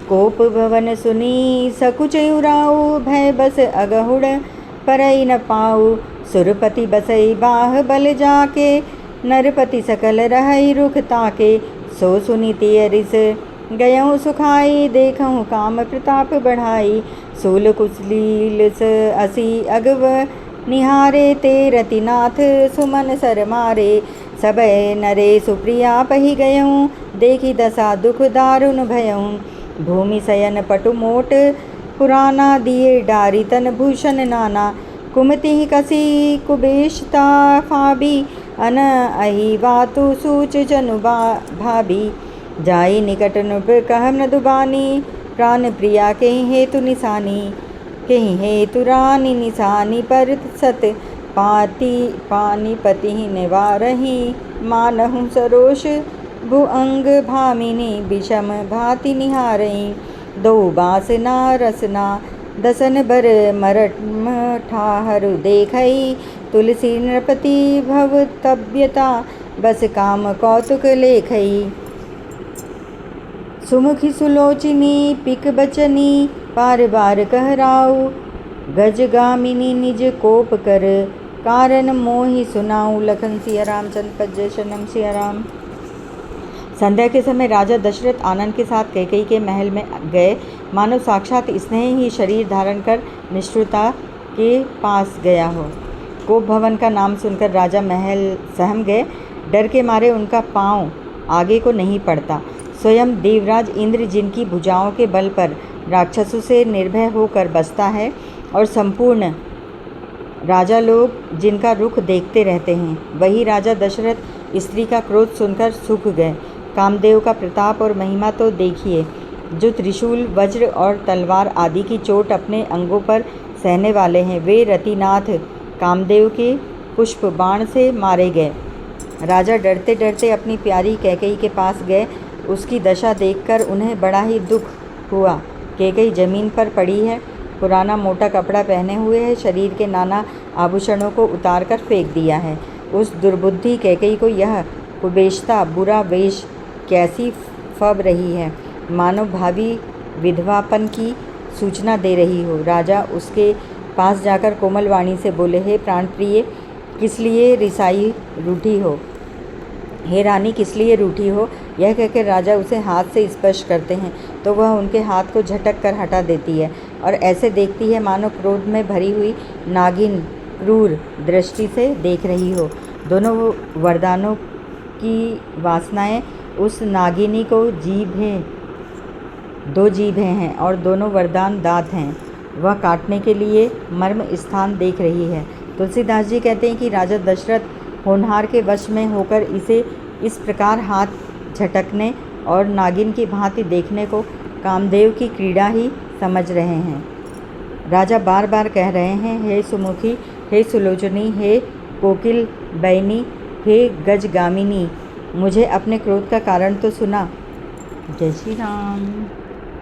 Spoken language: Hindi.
कोप भवन सुनी सकुच उराऊ, भय बस अगहुड़ परई न पाऊ। सुरपति बसई बाह बल जाके, नरपति सकल रहई रुख ताके। सो सुनी तियरिस गयऊँ सुखाई, देखऊँ काम प्रताप बढ़ाई। सूल कुचलील असी अगव निहारे, ते रतिनाथ सुमन सर मारे। सबय नरे सुप्रिया पही गयऊँ, देखी दशा दुख दारुण भयऊँ। भूमि शयन पटु मोट पुराना, दिए डारी तन भूषण नाना। कुमति कसी कुबेशता फाबी, अन अहि वातु सूच जनु भाबी। जाई निकट नृप कह मृदुबानी, प्राण प्रिया कहीं हेतु निशानी। कहीं हेतु रानी निशानी, पर सत पानीपति निवारही। मानहु सरोष भुअंग भामिनी, विषम भाति निहारई। दो बासना रसना दसन बर मरम ठाहरु देखई। तुलसी नृपति भवतव्यता, बस काम कौतुक लेखई। सुमुखी सुलोचनी पिक बचनी, पार बार कहराऊ। गजगामिनी निज कोप कर, कारण मोहि सुनाऊं। लखन सिया रामचंद्र पद जय शरणम सिया राम। संध्या के समय राजा दशरथ आनंद के साथ कैकेयी के महल में गए, मानो साक्षात स्नेह ही शरीर धारण कर निष्ठुरता के पास गया हो। कोप भवन का नाम सुनकर राजा महल सहम गए। डर के मारे उनका पांव आगे को नहीं पड़ता। स्वयं देवराज इंद्र, जिनकी भुजाओं के बल पर राक्षसों से निर्भय होकर बसता है, और संपूर्ण राजा लोग जिनका रुख देखते रहते हैं, वही राजा दशरथ स्त्री का क्रोध सुनकर सूख गए। कामदेव का प्रताप और महिमा तो देखिए, जो त्रिशूल वज्र और तलवार आदि की चोट अपने अंगों पर सहने वाले हैं, वे रतिनाथ कामदेव के पुष्प बाण से मारे गए। राजा डरते डरते अपनी प्यारी कैकेयी के पास गए। उसकी दशा देखकर उन्हें बड़ा ही दुख हुआ। कैकेयी जमीन पर पड़ी है, पुराना मोटा कपड़ा पहने हुए है, शरीर के नाना आभूषणों को उतार कर फेंक दिया है। उस दुर्बुद्धि कैकेयी को यह कुबेशता बुरा वेश कैसी फब रही है, मानो भावी विधवापन की सूचना दे रही हो। राजा उसके पास जाकर कोमल वाणी से बोले, हे प्राण प्रिय, किस लिए रिसाई रूठी हो? हे रानी, किस लिए रूठी हो? यह कहकर राजा उसे हाथ से स्पर्श करते हैं तो वह उनके हाथ को झटक कर हटा देती है और ऐसे देखती है मानो क्रोध में भरी हुई नागिन क्रूर दृष्टि से देख रही हो। दोनों वरदानों की वासनाएं उस नागिनी को दो जीभें हैं और दोनों वरदान दांत हैं। वह काटने के लिए मर्म स्थान देख रही है। तुलसीदास जी कहते हैं कि राजा दशरथ होनहार के वश में होकर इसे इस प्रकार हाथ झटकने और नागिन की भांति देखने को कामदेव की क्रीड़ा ही समझ रहे हैं। राजा बार बार कह रहे हैं, हे सुमुखी, हे सुलोचनी, हे कोकिल बैनी, हे गजगामिनी, मुझे अपने क्रोध का कारण तो सुना। जय श्री राम।